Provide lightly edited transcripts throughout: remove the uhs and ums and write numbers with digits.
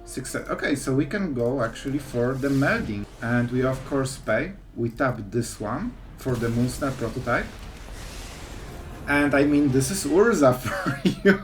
Success. Okay, so we can go actually for the melding. And we of course pay. We tap this one for the Moonsnare Prototype. And I mean, this is URZA for you.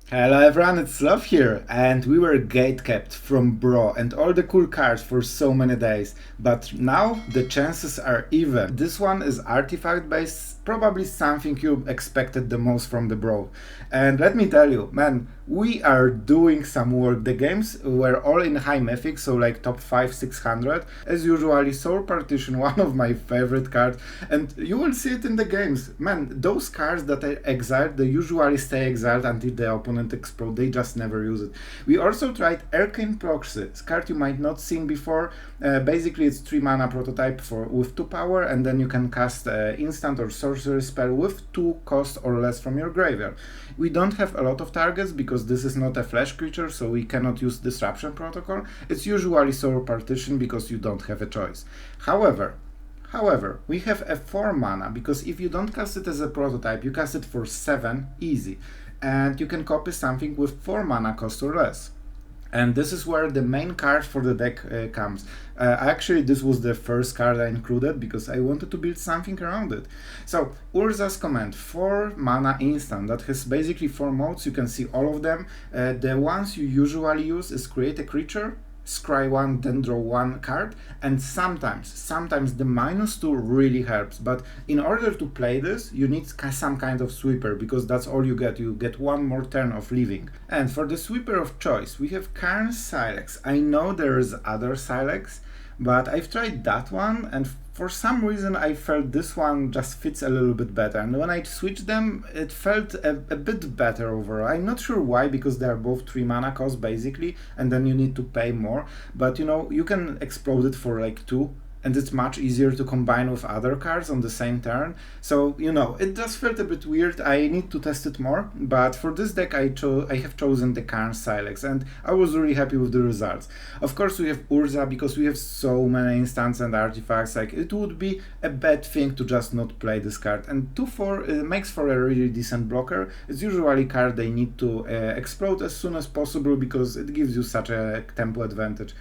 Hello everyone, it's Sloth here, and we were gatekept from Bro and all the cool cards for so many days, but now the chances are even. This one is artifact based, probably something you expected the most from the Bro. And let me tell you, man, we are doing some work. The games were all in high Mythic, so like top 500-600. As usually, Soul Partition, one of my favorite cards, and you will see it in the games. Man, those cards that are exiled, they usually stay exiled until the opponent explode. They just never use it. We also tried Arcane Proxy, a card you might not seen before. Basically, it's 3 mana prototype with 2 power, and then you can cast instant or sorcery spell with 2 cost or less from your graveyard. We don't have a lot of targets because this is not a flash creature, so we cannot use Disruption Protocol. It's usually Soul Partition because you don't have a choice. However, we have a 4 mana because if you don't cast it as a prototype, you cast it for 7 easy, and you can copy something with 4 mana cost or less. And this is where the main card for the deck comes. Actually, this was the first card I included because I wanted to build something around it. So, URZA'S command, 4 mana instant, that has basically 4 modes, you can see all of them. The ones you usually use is create a creature, scry 1, then draw 1 card, and sometimes the -2 really helps, but in order to play this, you need some kind of sweeper, because that's all you get 1 more turn of living. And for the sweeper of choice, we have Karn Silex. I know there is other Silex, but I've tried that one, and for some reason I felt this one just fits a little bit better, and when I switched them it felt a bit better overall. I'm not sure why, because they are both 3 mana cost basically, and then you need to pay more, but you know, you can explode it for like 2, and it's much easier to combine with other cards on the same turn. So, you know, it just felt a bit weird. I need to test it more, but for this deck I have chosen the Karn Silex, and I was really happy with the results. Of course, we have URZA because we have so many instants and artifacts, like it would be a bad thing to just not play this card. And 2/4 makes for a really decent blocker. It's usually a card they need to explode as soon as possible because it gives you such a tempo advantage.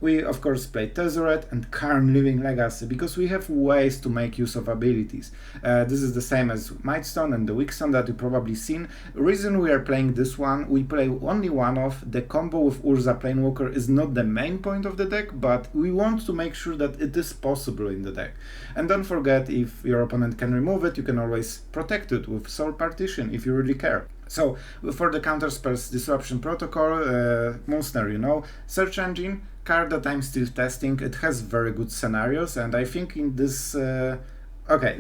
We of course play Tezzeret and Karn Living Legacy because we have ways to make use of abilities. This is the same as Mightstone and the Weakstone that you probably seen. The reason we are playing this one, we play only one of. The combo with URZA Planewalker is not the main point of the deck, but we want to make sure that it is possible in the deck. And don't forget, if your opponent can remove it, you can always protect it with Soul Partition if you really care. So for the counter spells, Disruption Protocol, Moonsnare, you know, Search Engine, card that I'm still testing. It has very good scenarios, and I think in this okay,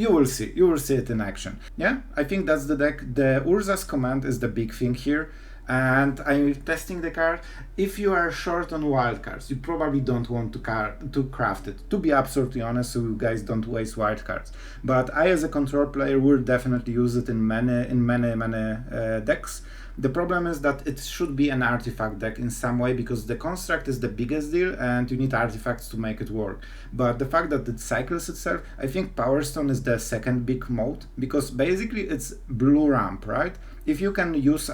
you will see it in action. Yeah, I think that's the deck. The URZA'S command is the big thing here, and I'm testing the card. If you are short on wildcards, you probably don't want to craft it, to be absolutely honest, so you guys don't waste wildcards. But I, as a control player, will definitely use it in many decks. The problem is that it should be an artifact deck in some way, because the construct is the biggest deal and you need artifacts to make it work. But the fact that it cycles itself, I think Power Stone is the second big mode, because basically it's blue ramp, right? If you can use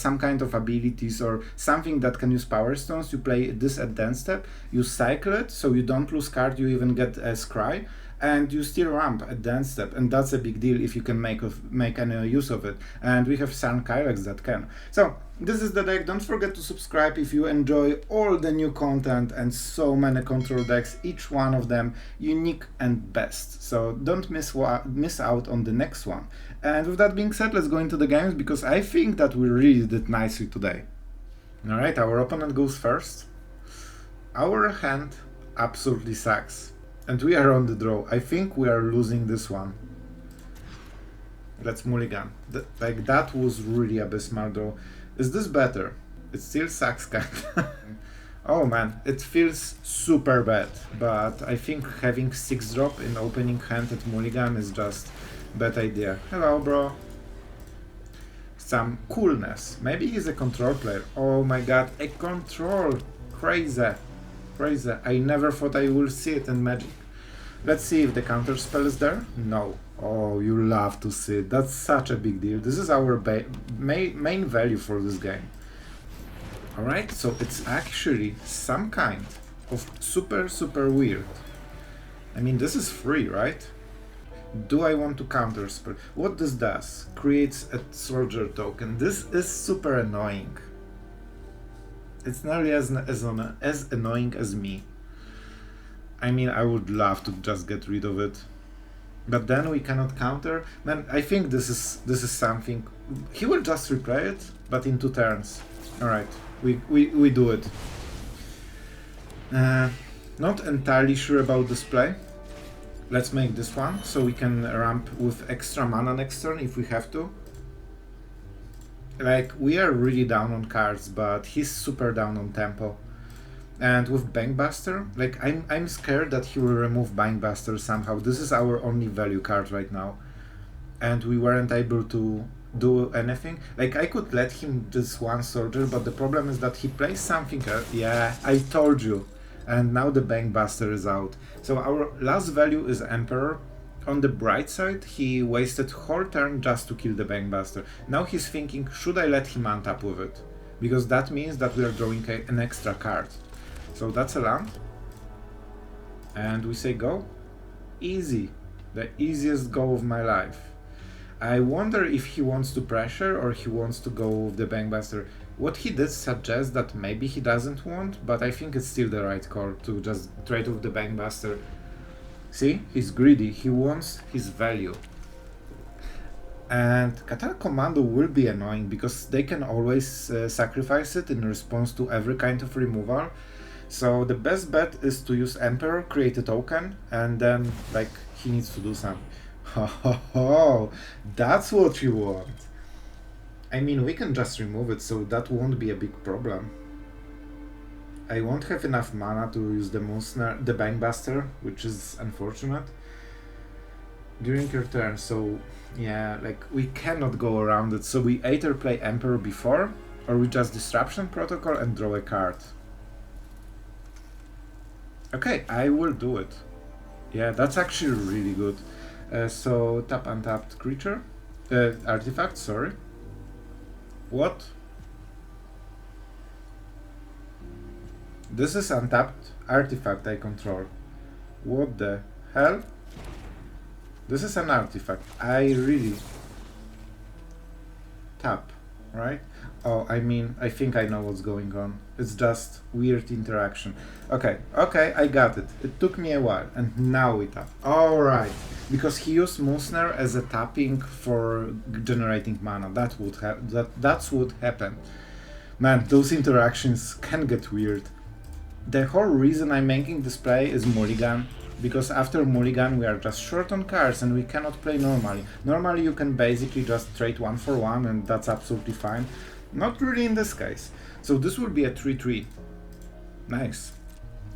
some kind of abilities or something that can use Power Stones, you play this at Dance Step, you cycle it, so you don't lose card, you even get a Scry, and you still ramp at Dance Step, and that's a big deal if you can make any use of it. And we have San Kylex that can. So this is the deck. Don't forget to subscribe if you enjoy all the new content and so many control decks, each one of them unique and best. So don't miss out on the next one. And with that being said, let's go into the games, because I think that we really did nicely today. Alright, our opponent goes first. Our hand absolutely sucks. And we are on the draw. I think we are losing this one. Let's mulligan. Like, that was really abysmal draw. Is this better? It still sucks, kind of. Oh man, it feels super bad. But I think having 6-drop in opening hand at mulligan is just bad idea. Hello, bro. Some coolness. Maybe he's a control player. Oh my god, a control. Crazy. Crazy. I never thought I would see it in Magic. Let's see if the counter spell is there. No. Oh, you love to see it. That's such a big deal. This is our main value for this game. Alright, so it's actually some kind of super weird. I mean, this is free, right? Do I want to counter spell? What this does? Creates a soldier token. This is super annoying. It's nearly as annoying as me. I mean, I would love to just get rid of it. But then we cannot counter. Man, I think this is something. He will just replay it, but in 2 turns. Alright, we do it. Not entirely sure about this play. Let's make this one, so we can ramp with extra mana next turn if we have to. Like, we are really down on cards, but he's super down on tempo. And with Bankbuster, like, I'm scared that he will remove Bankbuster somehow. This is our only value card right now. And we weren't able to do anything. Like, I could let him just one soldier, but the problem is that he plays something else. Yeah, I told you. And now the Bankbuster is out. So our last value is Emperor. On the bright side, he wasted whole turn just to kill the Bankbuster. Now he's thinking, should I let him untap with it? Because that means that we are drawing an extra card. So that's a land. And we say go. Easy. The easiest go of my life. I wonder if he wants to pressure or he wants to go with the Bankbuster. What he did suggests that maybe he doesn't want, but I think it's still the right call to just trade with the Bankbuster. See, he's greedy, he wants his value. And Qatar Commando will be annoying because they can always sacrifice it in response to every kind of removal. So the best bet is to use Emperor, create a token, and then like he needs to do something. Oh, that's what you want. I mean, we can just remove it, so that won't be a big problem. I won't have enough mana to use the Moonsnare, the Bankbuster, which is unfortunate, during your turn, so yeah, like, we cannot go around it, so we either play Emperor before, or we just Disruption Protocol and draw a card. Okay, I will do it. Yeah, that's actually really good. So, tap untapped creature, artifact, sorry. What? This is untapped artifact I control. What the hell? This is an artifact. I really tap, right? Oh, I mean, I think I know what's going on. It's just weird interaction. Okay, I got it. It took me a while, and now we tap. Alright, because he used Moonsnare as a tapping for generating mana. That's what happened. Man, those interactions can get weird. The whole reason I'm making this play is Mulligan, because after Mulligan we are just short on cards and we cannot play normally. Normally you can basically just trade 1 for 1 and that's absolutely fine. Not really in this case. So this will be a 3-3. Nice.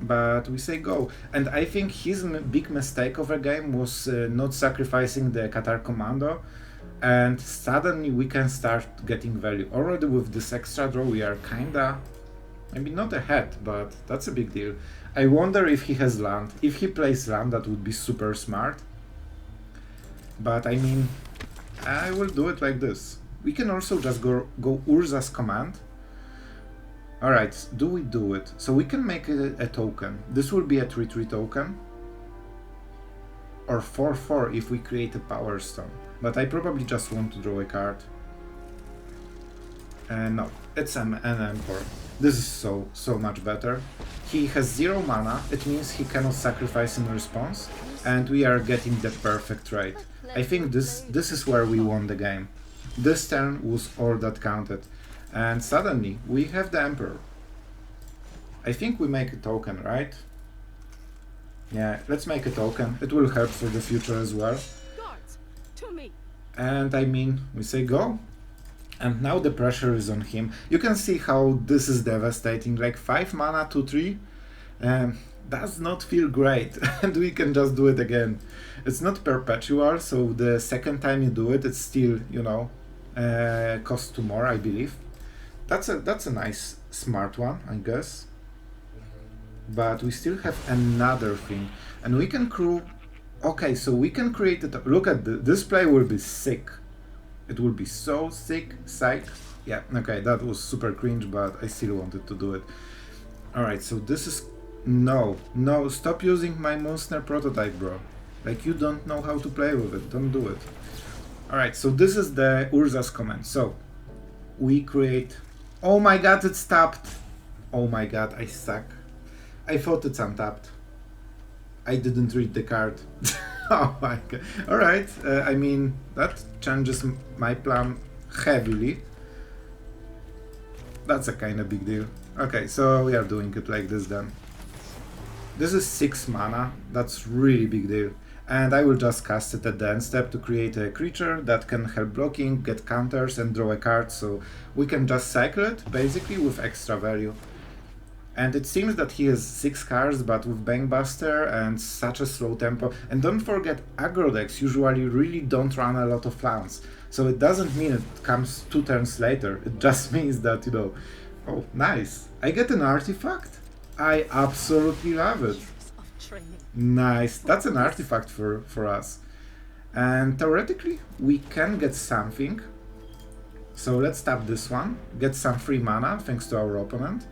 But we say go. And I think his big mistake of a game was not sacrificing the Qatar Commando. And suddenly we can start getting value. Already with this extra draw we are kinda, maybe not ahead, but that's a big deal. I wonder if he has land. If he plays land, that would be super smart. But I mean, I will do it like this. We can also just go URZA'S command. Alright, do we do it? So we can make a token. This will be a 3-3 token. Or 4-4 if we create a Power Stone. But I probably just want to draw a card. No, it's an Emperor. This is so much better. He has 0 mana, it means he cannot sacrifice in response, and we are getting the perfect trade. I think this is where we won the game. This turn was all that counted, and suddenly we have the Emperor. I think we make a token, right? Yeah, let's make a token. It will help for the future as well. And I mean, we say go. And now the pressure is on him. You can see how this is devastating, like 5 mana, 2-3, does not feel great, and we can just do it again. It's not perpetual, so the second time you do it, it's still, you know, costs 2 more, I believe. That's a nice, smart one, I guess. But we still have another thing, and we can crew Okay, so we can create it. Look at this play will be sick. It will be so sick, psych. Yeah, okay, that was super cringe, but I still wanted to do it. Alright, so this is... No, stop using my Moonsnare Prototype, bro. Like, you don't know how to play with it, don't do it. Alright, so this is the URZA'S command. So, we create... Oh my god, it's tapped! Oh my god, I suck. I thought it's untapped. I didn't read the card. Oh my god. Alright, I mean, that changes my plan heavily. That's a kind of big deal. Okay, so we are doing it like this then. This is 6 mana, that's really big deal. And I will just cast it at the end step to create a creature that can help blocking, get counters and draw a card, so we can just cycle it, basically, with extra value. And it seems that he has 6 cards, but with Bankbuster and such a slow tempo. And don't forget, aggro decks usually really don't run a lot of lands. So it doesn't mean it comes 2 turns later, it just means that, you know... Oh, nice! I get an artifact? I absolutely love it! Nice, that's an artifact for us. And theoretically, we can get something. So let's tap this one, get some free mana, thanks to our opponent.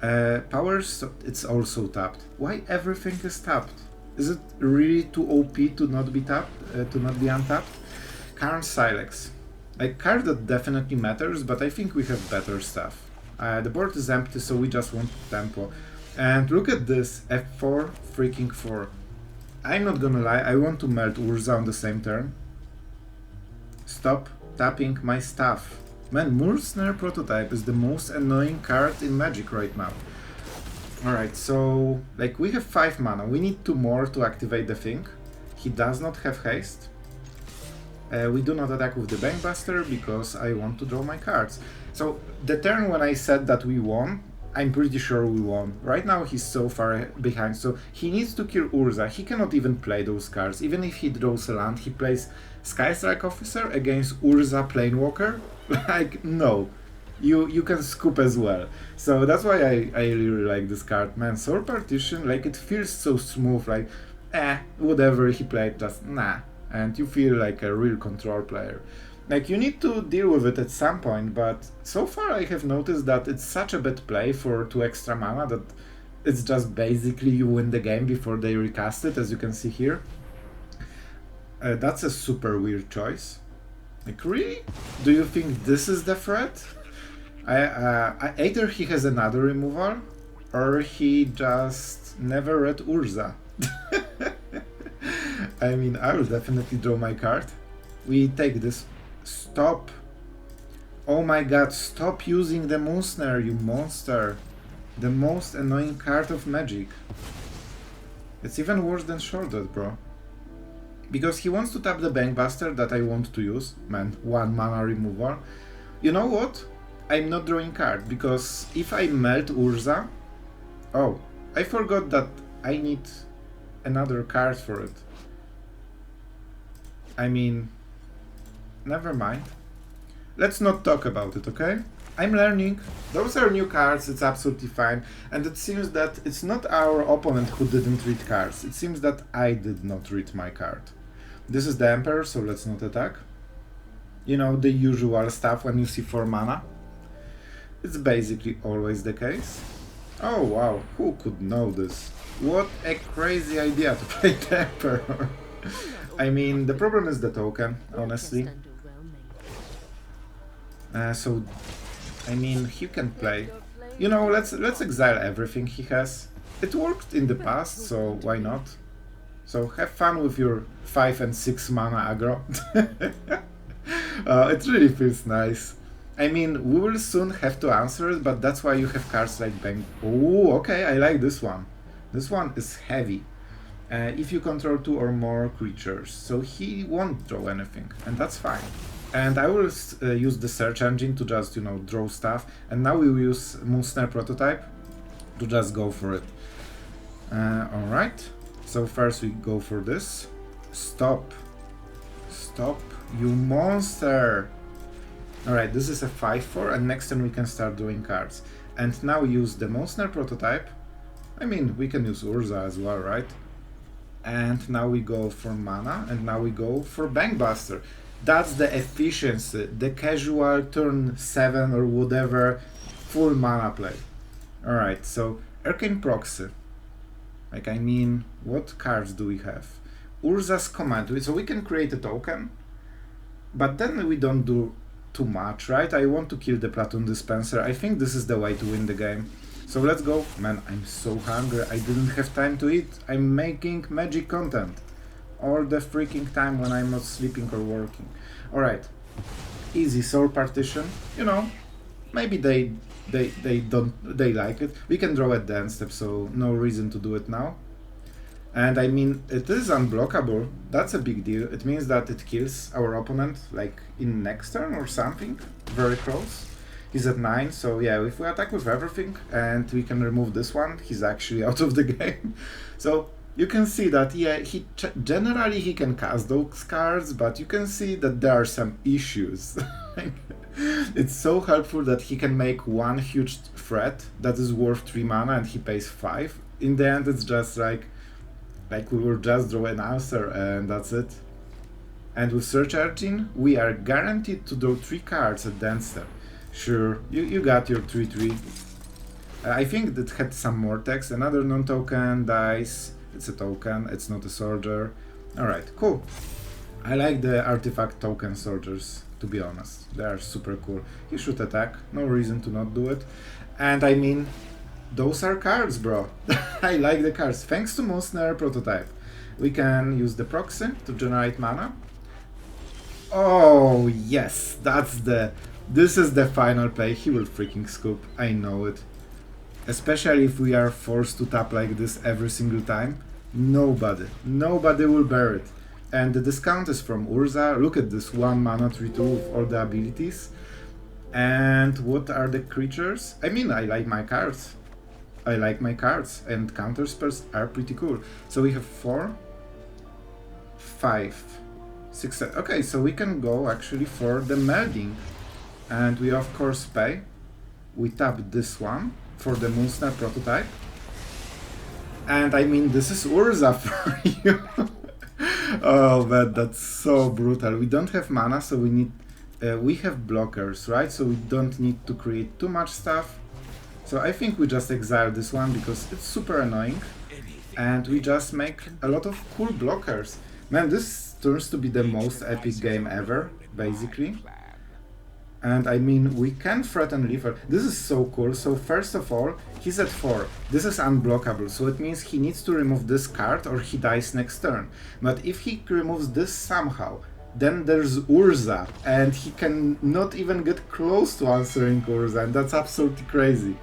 Powers, it's also tapped. Why everything is tapped? Is it really too OP to not be tapped, to not be untapped? Karn Silex. A card that definitely matters, but I think we have better stuff. The board is empty, so we just want tempo. And look at this, F4, freaking 4. I'm not gonna lie, I want to meld Urza on the same turn. Stop tapping my stuff. Man, Moonsnare Prototype is the most annoying card in Magic right now. Alright, so, like, we have 5 mana, we need 2 more to activate the thing. He does not have haste. We do not attack with the Bankbuster because I want to draw my cards. So, the turn when I said that we won, I'm pretty sure we won. Right now he's so far behind, so he needs to kill Urza. He cannot even play those cards. Even if he draws a land, he plays Skystrike Officer against Urza Planewalker. Like, no. You can scoop as well. So that's why I really like this card. Man, Soul Partition, like, it feels so smooth, like, whatever he played, just nah. And you feel like a real control player. Like, you need to deal with it at some point, but so far I have noticed that it's such a bad play for 2 extra mana that it's just basically you win the game before they recast it, as you can see here. That's a super weird choice. Like, really? Do you think this is the threat? Either he has another removal, or he just never read Urza. I mean, I will definitely draw my card. We take this. Stop. Oh my god, stop using the Moonsnare, you monster. The most annoying card of Magic. It's even worse than Shorted, bro. Because he wants to tap the Bankbuster that I want to use. Man, 1 mana removal. You know what? I'm not drawing card, because if I melt Urza... Oh, I forgot that I need another card for it. I mean... Never mind. Let's not talk about it, okay? I'm learning. Those are new cards, it's absolutely fine. And it seems that it's not our opponent who didn't read cards. It seems that I did not read my card. This is the Emperor, so let's not attack. You know, the usual stuff when you see 4 mana. It's basically always the case. Oh wow, who could know this? What a crazy idea to play the Emperor. I mean, the problem is the token, honestly. So, I mean, he can play. You know, let's exile everything he has. It worked in the past, so why not? So have fun with your 5 and 6 mana aggro. It really feels nice. I mean, we will soon have to answer it, but that's why you have cards like Bang. Oh, okay, I like this one. This one is heavy. If you control 2 or more creatures, so he won't draw anything, and that's fine. And I will use the search engine to just, you know, draw stuff, and now we will use Moonsnare Prototype to just go for it. Alright, so first we go for this. Stop. Stop, you monster! Alright, this is a 5/4, and next turn we can start drawing cards. And now we use the Moonsnare Prototype. I mean, we can use URZA as well, right? and now we go for mana, and now we go for Bankbuster. That's the efficiency, the casual turn 7 or whatever, full mana play. Alright, so Arcane Proxy. Like, I mean, what cards do we have? URZA'S command, so we can create a token, but then we don't do too much, right? I want to kill the Platoon Dispenser. I think this is the way to win the game. So let's go. Man, I'm so hungry. I didn't have time to eat. I'm making magic content all the freaking time when I'm not sleeping or working. Alright. Easy Soul Partition. You know, maybe they like it. We can draw at the end step, so no reason to do it now. And I mean, it is unblockable. That's a big deal. It means that it kills our opponent, like in next turn or something. Very close. He's at 9, so yeah, if we attack with everything and we can remove this one, he's actually out of the game. So you can see that, yeah, generally he can cast those cards, but you can see that there are some issues. It's so helpful that he can make one huge threat that is worth 3 mana and he pays 5. In the end, it's just like we will just draw an answer and that's it. And with Search Engine, we are guaranteed to draw 3 cards at the end step. Sure, you got your 3/3. I think that had some more text. Another non-token dice. It's a token, it's not a soldier. Alright, cool. I like the artifact token soldiers, to be honest. They are super cool. He should attack, no reason to not do it. And I mean, those are cards, bro. I like the cards. Thanks to Moonsnare Prototype. We can use the proxy to generate mana. Oh, yes, this is the final play. He will freaking scoop, I know it. Especially if we are forced to tap like this every single time. Nobody will bear it. And the discount is from Urza. Look at this, 1 mana 3/2 with all the abilities. And what are the creatures? I mean, I like my cards. And counter spells are pretty cool. So we have 4, 5, 6, 7. Okay, so we can go actually for the melding. And we of course pay. We tap this one for the Moonsnare Prototype. And I mean, this is Urza for you. Oh man, that's so brutal. We don't have mana, so we need... we have blockers, right? So we don't need to create too much stuff. So I think we just exile this one because it's super annoying. And we just make a lot of cool blockers. Man, this turns to be the most epic game ever, basically. And I mean, we can threaten Leafer. This is so cool. So first of all, he's at 4. This is unblockable, so it means he needs to remove this card or he dies next turn. But if he removes this somehow, then there's Urza, and he can not even get close to answering Urza, and that's absolutely crazy.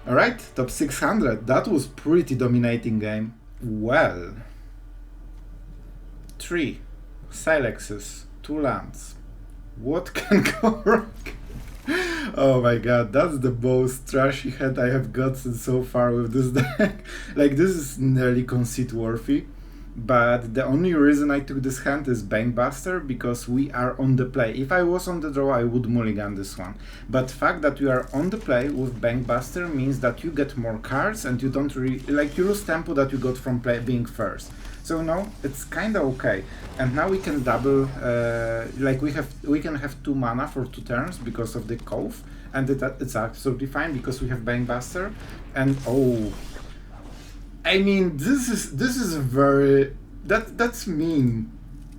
Alright, top 600. That was pretty dominating game. Well, 3 Silexes, 2 lands. What can go wrong? Oh my god, that's the most trashy hand I have gotten so far with this deck. Like, this is nearly conceit worthy. But the only reason I took this hand is Bankbuster, because we are on the play. If I was on the draw, I would mulligan this one. But the fact that you are on the play with Bankbuster means that you get more cards and you don't really... like, you lose tempo that you got from being first. So no, it's kinda okay. And now we can double, like we can have 2 mana for 2 turns because of the Cove, and it's absolutely fine because we have Bankbuster. And oh, I mean, this is very... that's mean.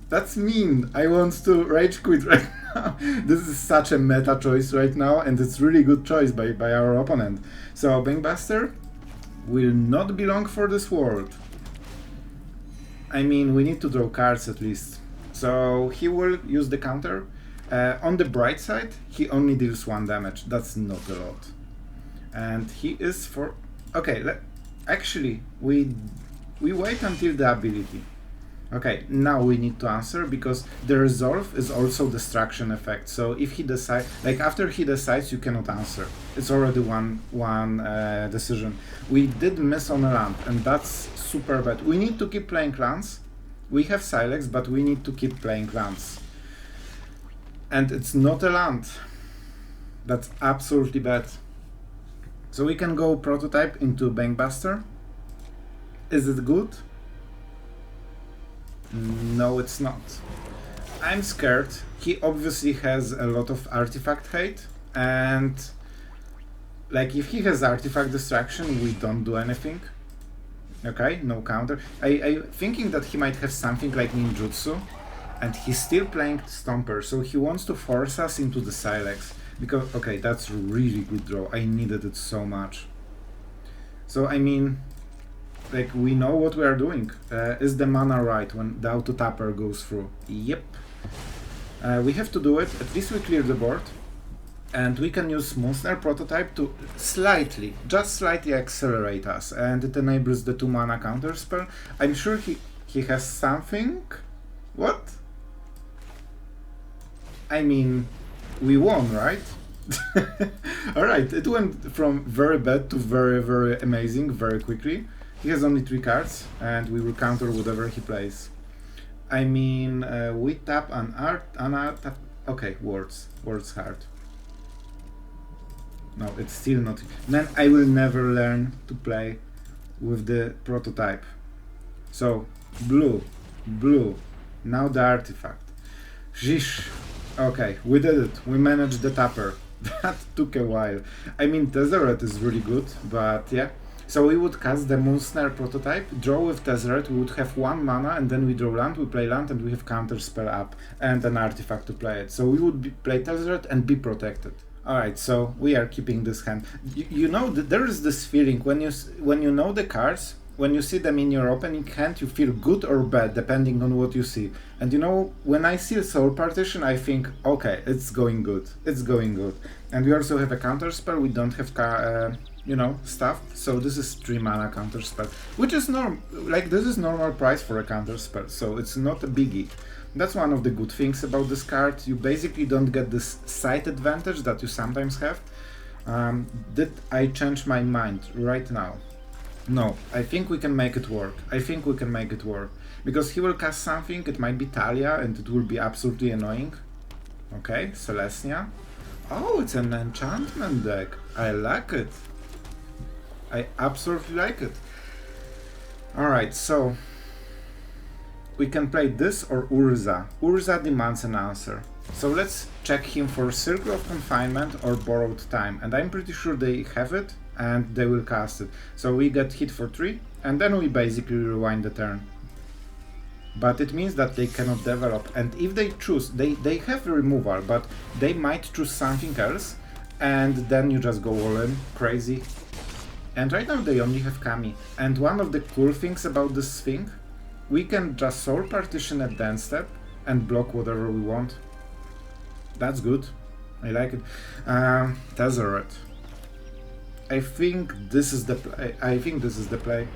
That's mean. I want to rage quit right now. This is such a meta choice right now, and it's really good choice by our opponent. So Bankbuster will not belong for this world. I mean, we need to draw cards at least. So he will use the counter. On the bright side, he only deals 1 damage. That's not a lot. And he is for... okay, actually, we wait until the ability. Okay, now we need to answer because the resolve is also destruction effect. So if he decides, like after he decides, you cannot answer. It's already one decision. We did miss on a land, and that's super bad. We need to keep playing lands. We have Silex, but we need to keep playing lands. And it's not a land. That's absolutely bad. So we can go Prototype into Bankbuster. Is it good? No, it's not. I'm scared. He obviously has a lot of artifact hate, and like if he has artifact distraction, we don't do anything. Okay, no counter. I thinking that he might have something like ninjutsu, and he's still playing Stomper, so he wants to force us into the Silex. Because, okay, that's really good draw. I needed it so much. So, I mean, like, we know what we are doing. Is the mana right when the auto-tapper goes through? Yep. We have to do it. At least we clear the board. And we can use Moonsnare Prototype to slightly, just slightly accelerate us. And it enables the 2 mana counterspell. I'm sure he has something. What? I mean, we won, right? Alright, it went from very bad to very, very amazing very quickly. He has only 3 cards, and we will counter whatever he plays. I mean, we tap an art, okay, words hard. No, it's still not. Man, I will never learn to play with the prototype. So, blue, now the artifact. Sheesh. Okay, we did it. We managed the tapper. That took a while. I mean, Tezzeret is really good, but yeah. So we would cast the Moonsnare Prototype, draw with Tezzeret, we would have 1 mana, and then we draw land, we play land, and we have counter spell up, and an artifact to play it. So we would play Tezzeret and be protected. Alright, so we are keeping this hand. You know, there is this feeling when you know the cards, when you see them in your opening hand, you feel good or bad depending on what you see. And you know, when I see a Soul Partition, I think, okay, it's going good. It's going good. And we also have a counter spell. We don't have, you know, stuff. So this is 3 mana counter spell, which is this is normal price for a counter spell. So it's not a biggie. That's one of the good things about this card. You basically don't get this side advantage that you sometimes have. Did I change my mind right now? No, I think we can make it work. Because he will cast something, it might be Talia, and it will be absolutely annoying. Okay, Celestia. Oh, it's an enchantment deck. I like it. I absolutely like it. Alright, so we can play this or Urza. Urza demands an answer. So let's check him for Circle of Confinement or Borrowed Time. And I'm pretty sure they have it and they will cast it. So we get hit for 3 and then we basically rewind the turn. But it means that they cannot develop. And if they choose, they have removal, but they might choose something else. And then you just go all in, crazy. And right now they only have Kami. And one of the cool things about this thing, we can just Soul Partition at Dance Step and block whatever we want. That's good. I like it. Tezzeret. I think this is the play.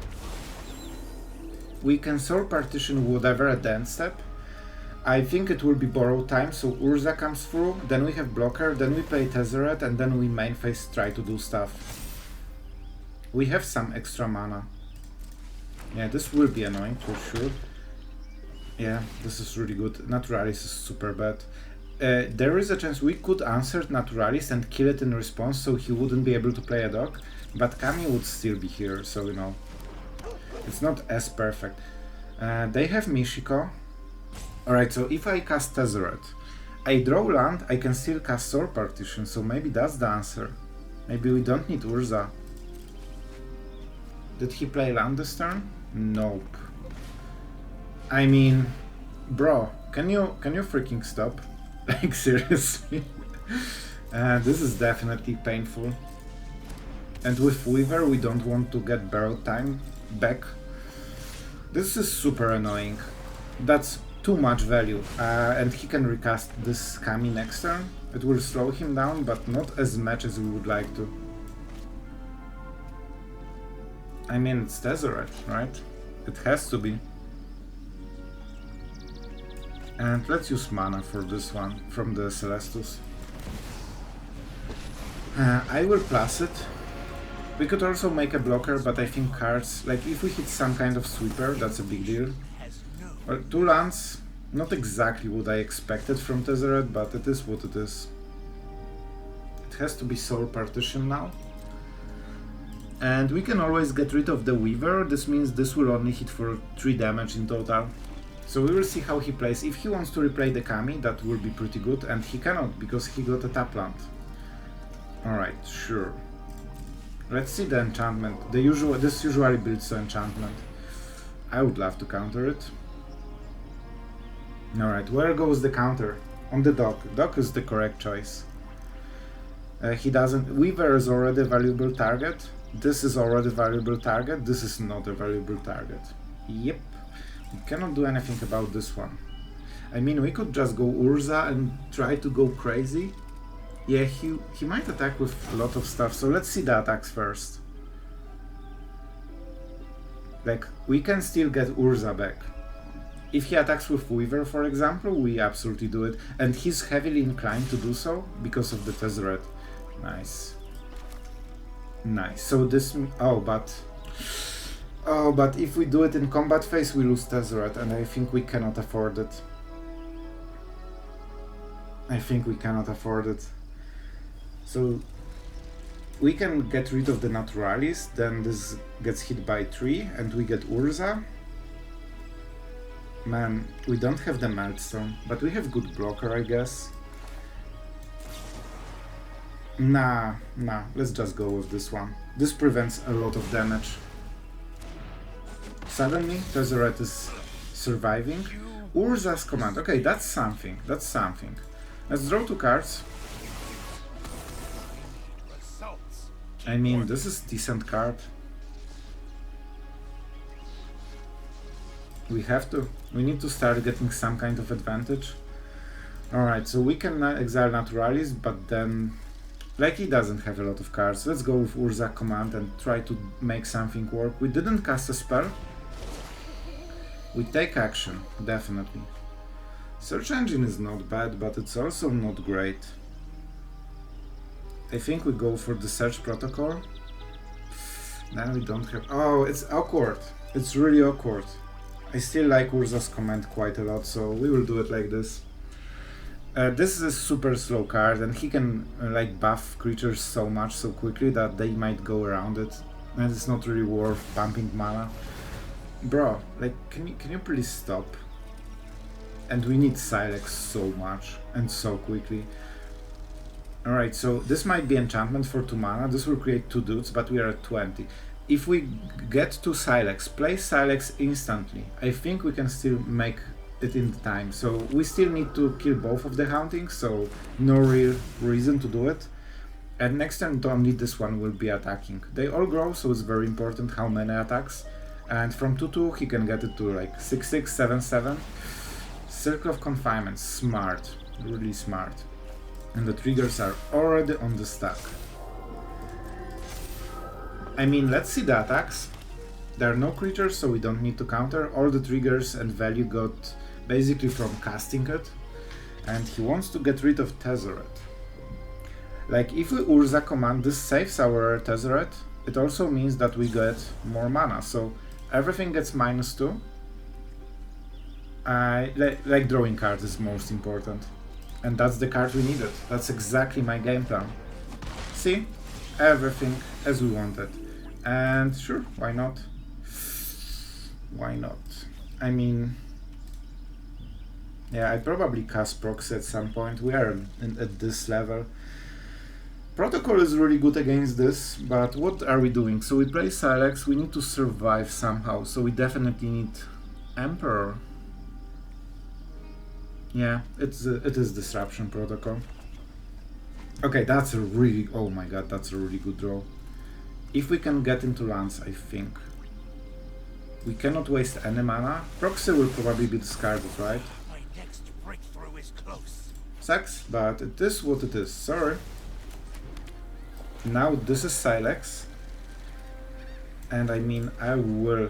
We can Soul Partition whatever at Dance Step. I think it will be Borrowed Time, so Urza comes through, then we have blocker, then we play Tezzeret, and then we main phase try to do stuff. We have some extra mana. Yeah, this will be annoying for sure. Yeah, this is really good. Naturalis is super bad. There is a chance we could answer Naturalis and kill it in response, so he wouldn't be able to play a dog, but Kami would still be here, so you know. It's not as perfect. They have Mishiko. Alright, so if I cast Tezzeret, I draw land, I can still cast Soul Partition, so maybe that's the answer. Maybe we don't need Urza. Did he play land this turn? Nope. I mean, bro, can you freaking stop? Like, seriously? This is definitely painful. And with Weaver, we don't want to get Borrowed Time back. This is super annoying. That's too much value. And he can recast this Kami next turn. It will slow him down, but not as much as we would like to. I mean, it's Tezzeret, right? It has to be. And let's use mana for this one, from the Celestus. I will plus it. We could also make a blocker, but I think cards, like if we hit some kind of sweeper, that's a big deal. Well, 2 lands, not exactly what I expected from Tezzeret, but it is what it is. It has to be Soul Partition now. And we can always get rid of the Weaver. This means this will only hit for 3 damage in total. So we will see how he plays. If he wants to replay the Kami, that will be pretty good, and he cannot because he got a tap land. Alright, sure. Let's see the enchantment. This usually builds to enchantment. I would love to counter it. Alright, where goes the counter? On the dock. Dock is the correct choice. He doesn't... Weaver is already a valuable target. This is already a valuable target. This is not a valuable target. Yep. We cannot do anything about this one. I mean, we could just go Urza and try to go crazy. Yeah, he might attack with a lot of stuff, so let's see the attacks first. Like, we can still get Urza back. If he attacks with Weaver, for example, we absolutely do it. And he's heavily inclined to do so because of the Tezzeret. Nice. Nice. So this... Oh, but if we do it in combat phase, we lose Tezzeret, and I think we cannot afford it. I think we cannot afford it. So we can get rid of the Naturalis, then this gets hit by 3, and we get Urza. Man, we don't have the Mightstone, but we have good blocker, I guess. Nah, let's just go with this one. This prevents a lot of damage. Suddenly, Tezzeret is surviving. URZA'S command. Okay, that's something. That's something. Let's draw 2 cards. I mean, this is a decent card. We need to start getting some kind of advantage. Alright, so we can exile Naturalis, but then... Like, he doesn't have a lot of cards. Let's go with URZA command and try to make something work. We didn't cast a spell. We take action, definitely. Search engine is not bad, but it's also not great. I think we go for the search protocol. Then we don't have... Oh, it's awkward. It's really awkward. I still like URZA'S command quite a lot, so we will do it like this. This is a super slow card, and he can like buff creatures so much so quickly that they might go around it, and it's not really worth pumping mana. Bro, like, can you please stop? And we need Silex so much and so quickly. Alright, so this might be enchantment for 2 mana. This will create 2 dudes, but we are at 20. If we get to Silex, play Silex instantly, I think we can still make it in time. So we still need to kill both of the Hauntings, so no real reason to do it. And next turn only this one will be attacking. They all grow, so it's very important how many attacks. And from 2-2 he can get it to like 6-6, 7-7. Circle of Confinement, smart, really smart. And the triggers are already on the stack. I mean, let's see the attacks. There are no creatures, so we don't need to counter. All the triggers and value got basically from casting it. And he wants to get rid of Tezzeret. Like, if we Urza command, this saves our Tezzeret. It also means that we get more mana, so everything gets -2. Like drawing cards is most important. And that's the card we needed. That's exactly my game plan. See? Everything as we wanted. And sure, why not? Why not? I mean... Yeah, I probably cast Proxy at some point. We are at this level. Protocol is really good against this, but what are we doing? So we play Silex, we need to survive somehow, so we definitely need Emperor. Yeah, it is Disruption Protocol. Okay, that's a really... oh my god, that's a really good draw. If we can get into lands, I think. We cannot waste any mana. Proxy will probably be discarded, right? My next breakthrough is close. Sucks, but it is what it is, sorry. Now this is Silex. And I mean, I will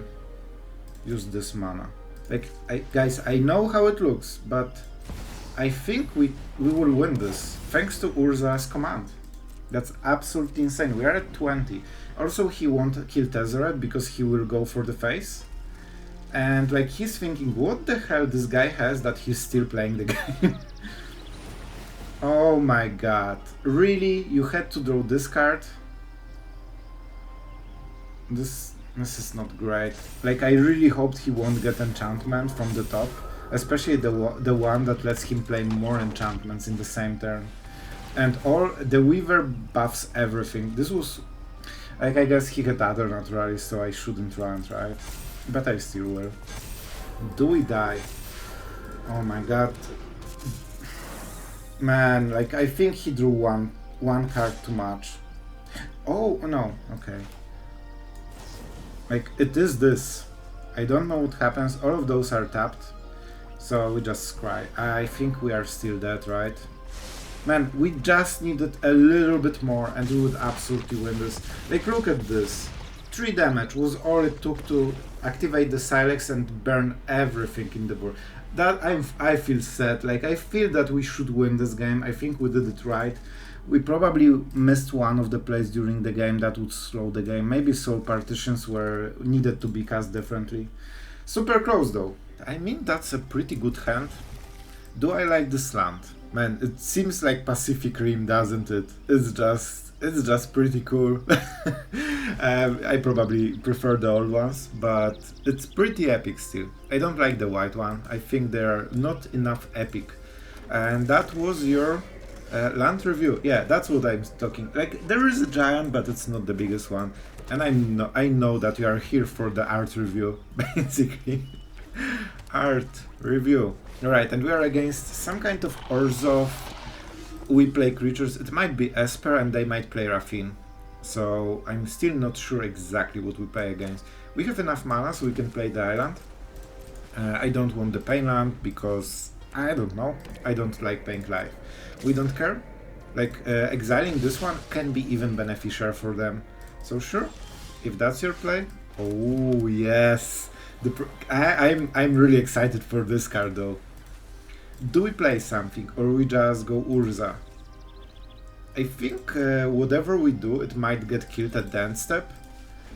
use this mana. Like, guys, I know how it looks, but I think we will win this, thanks to URZA'S command. That's absolutely insane. We are at 20. Also, he won't kill Tezzeret because he will go for the face. And like, he's thinking, what the hell this guy has that he's still playing the game? Oh my god. Really? You had to draw this card? This is not great. Like, I really hoped he won't get enchantment from the top. especially the one that lets him play more enchantments in the same turn. And all the Weaver buffs everything. This was like, I guess he had other Naturalis, so I shouldn't run, right? But I still will. Do we die? Oh my god. Man, like I think he drew one card too much. Oh no, okay. Like it is this. I don't know what happens. All of those are tapped. So we just scry. I think we are still dead, right? Man, we just needed a little bit more and we would absolutely win this. Like look at this. 3 damage was all it took to activate the Silex and burn everything in the board. That I feel sad. Like I feel that we should win this game. I think we did it right. We probably missed one of the plays during the game that would slow the game. Maybe Soul Partitions were needed to be cast differently. Super close though. I mean, that's a pretty good hand. Do I like this land? Man, it seems like Pacific Rim, doesn't it? It's just pretty cool. I probably prefer the old ones, but it's pretty epic still. I don't like the white one. I think they're not enough epic. And that was your land review. Yeah, that's what I'm talking. Like, there is a giant, but it's not the biggest one. And I know that you are here for the art review, basically. Art review. Alright, and we are against some kind of Orzhov. We play creatures. It might be Esper and they might play Raffine. So I'm still not sure exactly what we play against. We have enough mana so we can play the island. I don't want the Pain Land because I don't know. I don't like paying life. We don't care. Like exiling this one can be even beneficial for them. So sure, if that's your play. Oh yes. I'm really excited for this card though. Do we play something or we just go Urza? I think whatever we do, it might get killed at the end step.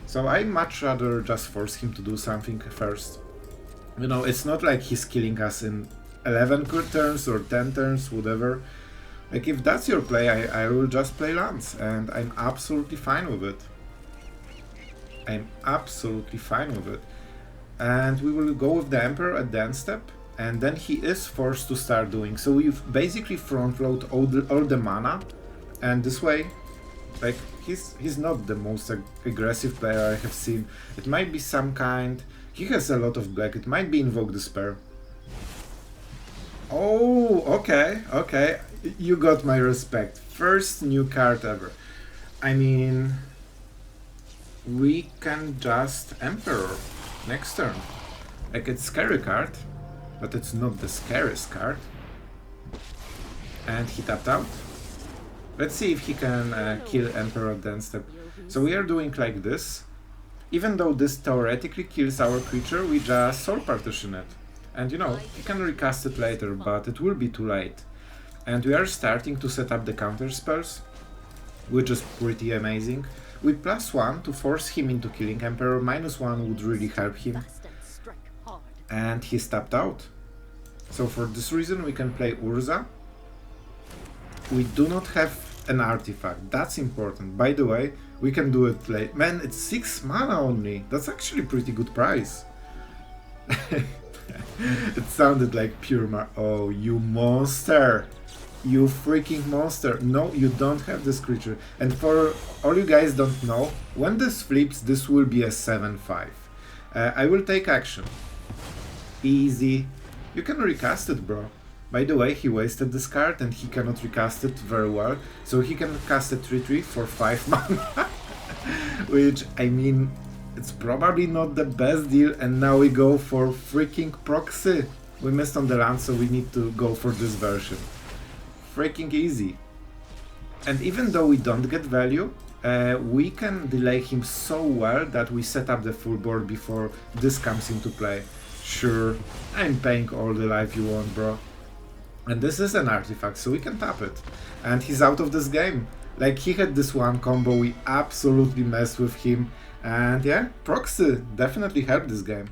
So I'd much rather just force him to do something first. You know, it's not like he's killing us in 11 turns or 10 turns, whatever. Like if that's your play, I will just play lands and I'm absolutely fine with it. I'm absolutely fine with it. And we will go with the Emperor at the end step. And then he is forced to start doing. So we've basically front load all the mana. And this way, like, he's not the most aggressive player I have seen. It might be some kind... He has a lot of black. It might be Invoke Despair. Oh, okay, okay. You got my respect. First new card ever. I mean... We can just Emperor next turn. Like, it's scary card. But it's not the scariest card. And he tapped out. Let's see if he can kill Emperor at the end step. So we are doing like this. Even though this theoretically kills our creature, we just Soul Partition it. And you know, he can recast it later, but it will be too late. And we are starting to set up the counter spells, which is pretty amazing. With +1 to force him into killing Emperor, -1 would really help him. And he's tapped out. So for this reason we can play Urza. We do not have an artifact, that's important. By the way, we can do it late. Man, it's 6 mana only. That's actually a pretty good price. It sounded like pure oh, you monster! You freaking monster! No, you don't have this creature. And for all you guys don't know, when this flips, this will be a 7/5. I will take action. Easy. You can recast it, bro. By the way, he wasted this card and he cannot recast it very well. So he can cast a 3/3 for 5 mana. Which, I mean, it's probably not the best deal. And now we go for freaking proxy. We missed on the land, so we need to go for this version. Freaking easy. And even though we don't get value, we can delay him so well that we set up the full board before this comes into play. Sure, I'm paying all the life you want, bro. And this is an artifact, so we can tap it. And he's out of this game. Like, he had this one combo, we absolutely messed with him. And yeah, proxy definitely helped this game.